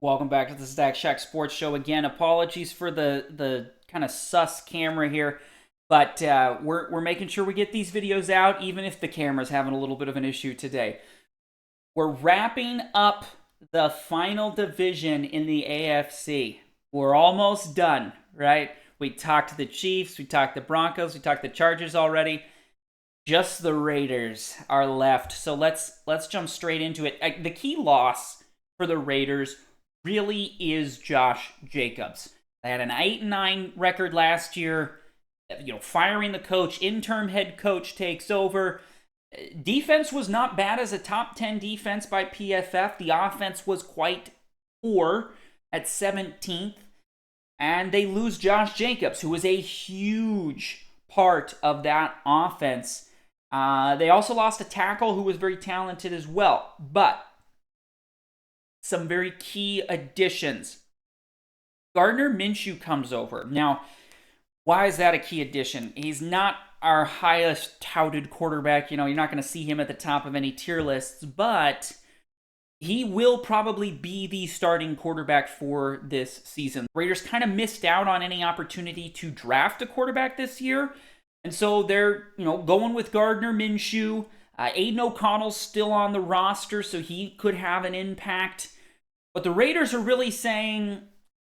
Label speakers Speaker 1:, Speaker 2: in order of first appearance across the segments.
Speaker 1: Welcome back to the Stack Shack Sports Show again. Apologies for the kind of sus camera here, but we're making sure we get these videos out, even if the camera's having a little bit of an issue today. We're wrapping up the final division in the AFC. We're almost done, right? We talked to the Chiefs, we talked the Broncos, we talked the Chargers already. Just the Raiders are left. So let's jump straight into it. The key loss for the Raiders really is Josh Jacobs. They had an 8-9 record last year. Firing the coach, interim head coach takes over. Defense was not bad as a top 10 defense by PFF. The offense was quite poor at 17th. And they lose Josh Jacobs, who was a huge part of that offense. They also lost a tackle who was very talented as well. But some very key additions. Gardner Minshew comes over. Now, why is that a key addition? He's not our highest touted quarterback. You're not going to see him at the top of any tier lists, but he will probably be the starting quarterback for this season. Raiders kind of missed out on any opportunity to draft a quarterback this year, and so they're going with Gardner Minshew. Aiden O'Connell's still on the roster, so he could have an impact. But the Raiders are really saying,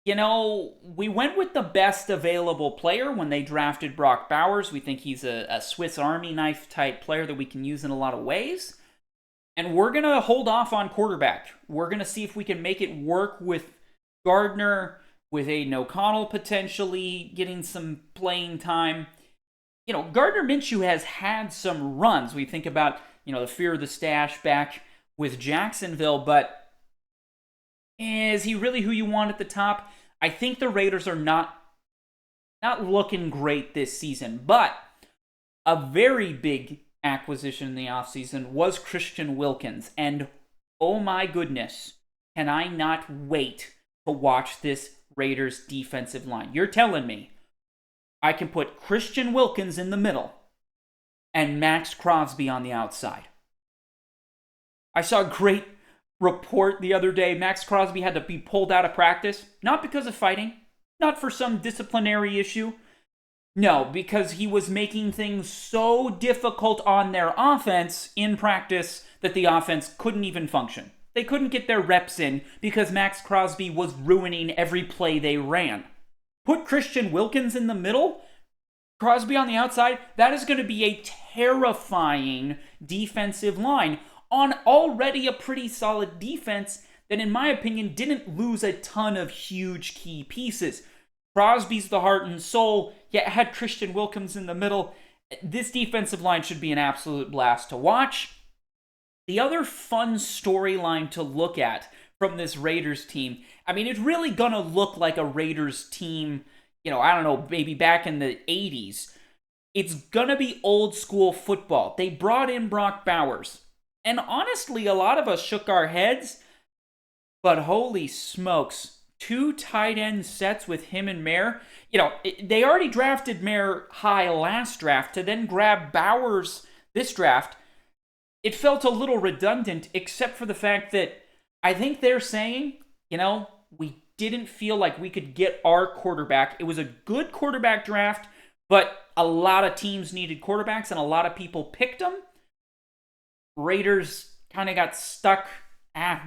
Speaker 1: we went with the best available player when they drafted Brock Bowers. We think he's a Swiss Army knife type player that we can use in a lot of ways. And we're going to hold off on quarterback. We're going to see if we can make it work with Gardner, with Aiden O'Connell potentially getting some playing time. Gardner Minshew has had some runs. We think about, the fear of the stash back with Jacksonville, but is he really who you want at the top? I think the Raiders are not looking great this season, but a very big acquisition in the offseason was Christian Wilkins, and oh my goodness, can I not wait to watch this Raiders defensive line. You're telling me I can put Christian Wilkins in the middle and Maxx Crosby on the outside. I saw a great report the other day. Maxx Crosby had to be pulled out of practice, not because of fighting, not for some disciplinary issue. No, because he was making things so difficult on their offense in practice that the offense couldn't even function. They couldn't get their reps in because Maxx Crosby was ruining every play they ran. Put Christian Wilkins in the middle, Crosby on the outside. That is going to be a terrifying defensive line on already a pretty solid defense that, in my opinion, didn't lose a ton of huge key pieces. Crosby's the heart and soul, yet had Christian Wilkins in the middle. This defensive line should be an absolute blast to watch. The other fun storyline to look at from this Raiders team, it's really going to look like a Raiders team, I don't know, maybe back in the 80s. It's going to be old school football. They brought in Brock Bowers. And honestly, a lot of us shook our heads, but holy smokes, 2 tight end sets with him and Mayer. They already drafted Mayer high last draft to then grab Bowers this draft. It felt a little redundant, except for the fact that I think they're saying, we didn't feel like we could get our quarterback. It was a good quarterback draft, but a lot of teams needed quarterbacks and a lot of people picked them. Raiders kind of got stuck.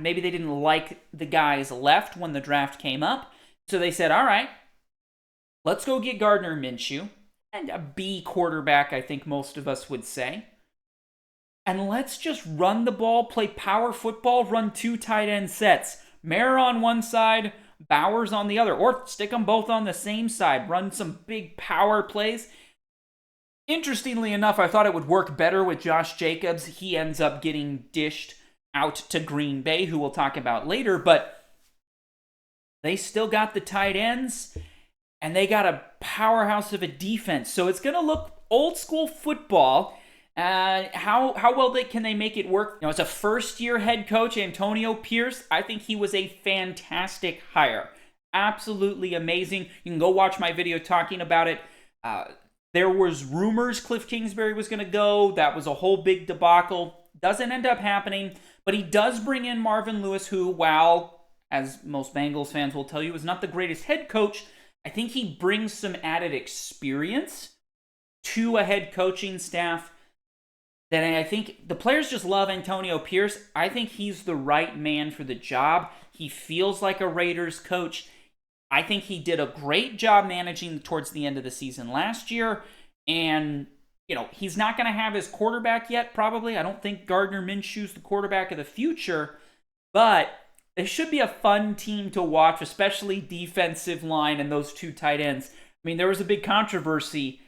Speaker 1: Maybe they didn't like the guys left when the draft came up. So they said, all right, let's go get Gardner Minshew, and a B quarterback, I think most of us would say. And let's just run the ball, play power football, run 2 tight end sets. Mayer on one side, Bowers on the other. Or stick them both on the same side. Run some big power plays. Interestingly enough, I thought it would work better with Josh Jacobs. He ends up getting dished out to Green Bay, who we'll talk about later, but they still got the tight ends, and they got a powerhouse of a defense. So it's going to look old school football. How well can they make it work? As a first-year head coach, Antonio Pierce, I think he was a fantastic hire. Absolutely amazing. You can go watch my video talking about it. There was rumors Cliff Kingsbury was going to go. That was a whole big debacle. Doesn't end up happening, but he does bring in Marvin Lewis, who, while as most Bengals fans will tell you, is not the greatest head coach. I think he brings some added experience to a head coaching staff that I think the players just love Antonio Pierce. I think he's the right man for the job. He feels like a Raiders coach. I think he did a great job managing towards the end of the season last year. And, he's not going to have his quarterback yet, probably. I don't think Gardner Minshew's the quarterback of the future. But it should be a fun team to watch, especially defensive line and those two tight ends. I mean, there was a big controversy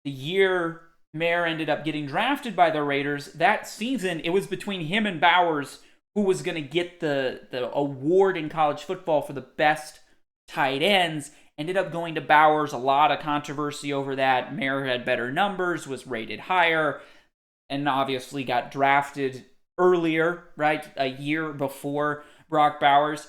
Speaker 1: the year Mayer ended up getting drafted by the Raiders. That season, it was between him and Bowers who was going to get the award in college football for the best tight ends. Ended up going to Bowers. A lot of controversy over that. Mayer had better numbers, was rated higher, and obviously got drafted earlier, right? A year before Brock Bowers.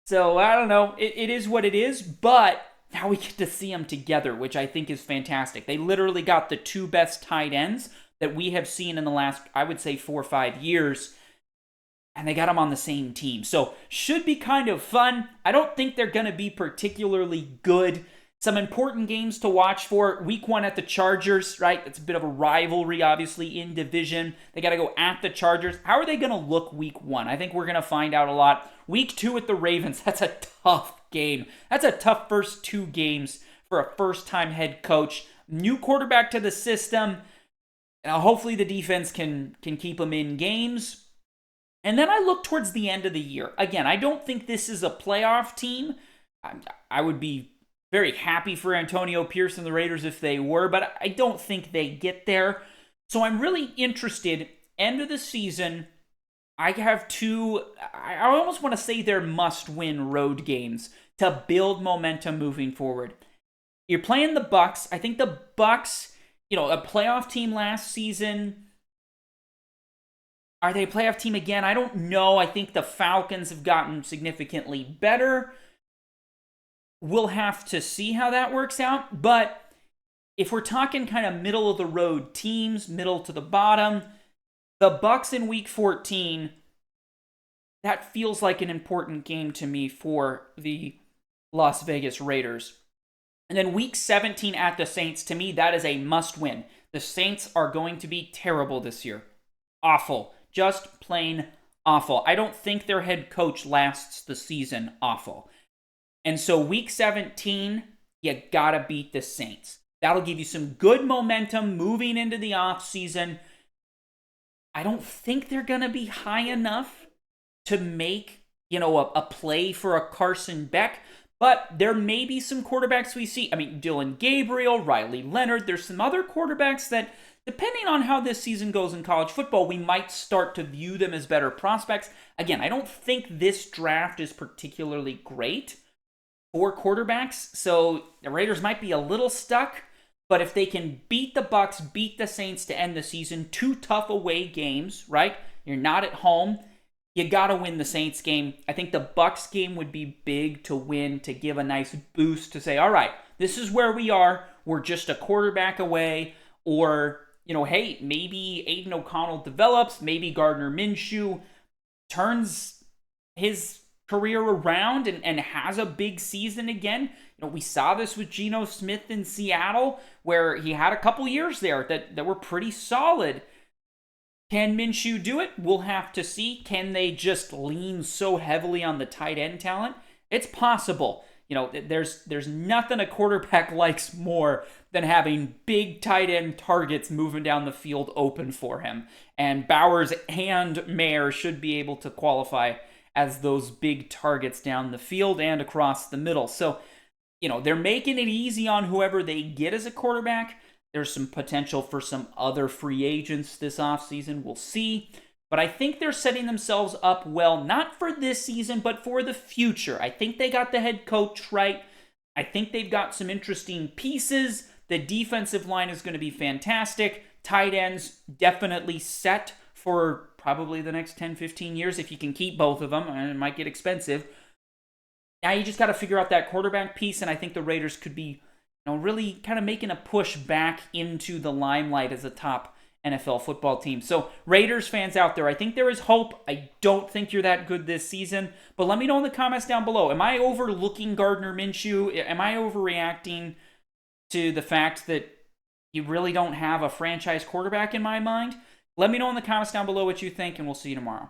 Speaker 1: So, I don't know. It is what it is, but now we get to see them together, which I think is fantastic. They literally got the two best tight ends that we have seen in the last, I would say, 4 or 5 years, and they got them on the same team. So, should be kind of fun. I don't think they're going to be particularly good. Some important games to watch for. Week 1 at the Chargers, right? It's a bit of a rivalry, obviously, in division. They got to go at the Chargers. How are they going to look week 1? I think we're going to find out a lot. Week 2 at the Ravens, that's a tough game. That's a tough first 2 games for a first-time head coach. New quarterback to the system. Hopefully the defense can keep them in games. And then I look towards the end of the year. Again, I don't think this is a playoff team. I would be very happy for Antonio Pierce and the Raiders if they were, but I don't think they get there. So I'm really interested. End of the season, I have 2, I almost want to say they're must-win road games to build momentum moving forward. You're playing the Bucs. I think the Bucs, a playoff team last season. Are they a playoff team again? I don't know. I think the Falcons have gotten significantly better. We'll have to see how that works out. But if we're talking kind of middle of the road teams, middle to the bottom, the Bucs in week 14, that feels like an important game to me for the Las Vegas Raiders. And then week 17 at the Saints, to me, that is a must-win. The Saints are going to be terrible this year. Awful. Just plain awful. I don't think their head coach lasts the season awful. And so week 17, you gotta beat the Saints. That'll give you some good momentum moving into the offseason. I don't think they're gonna be high enough to make, a play for a Carson Beck. But there may be some quarterbacks we see. I mean, Dylan Gabriel, Riley Leonard. There's some other quarterbacks that, depending on how this season goes in college football, we might start to view them as better prospects. Again, I don't think this draft is particularly great for quarterbacks, so the Raiders might be a little stuck. But if they can beat the Bucs, beat the Saints to end the season, 2 tough away games, right? You're not at home. You got to win the Saints game. I think the Bucs game would be big to win, to give a nice boost, to say, all right, this is where we are. We're just a quarterback away. Or, hey, maybe Aiden O'Connell develops. Maybe Gardner Minshew turns his career around and has a big season again. We saw this with Geno Smith in Seattle, where he had a couple years there that were pretty solid. Can Minshew do it? We'll have to see. Can they just lean so heavily on the tight end talent? It's possible. There's nothing a quarterback likes more than having big tight end targets moving down the field open for him. And Bowers and Mayer should be able to qualify as those big targets down the field and across the middle. So, they're making it easy on whoever they get as a quarterback. There's some potential for some other free agents this offseason. We'll see. But I think they're setting themselves up well, not for this season, but for the future. I think they got the head coach right. I think they've got some interesting pieces. The defensive line is going to be fantastic. Tight ends definitely set for probably the next 10, 15 years if you can keep both of them, and it might get expensive. Now you just got to figure out that quarterback piece, and I think the Raiders could be really kind of making a push back into the limelight as a top NFL football team. So, Raiders fans out there, I think there is hope. I don't think you're that good this season, but let me know in the comments down below. Am I overlooking Gardner Minshew? Am I overreacting to the fact that you really don't have a franchise quarterback in my mind? Let me know in the comments down below what you think, and we'll see you tomorrow.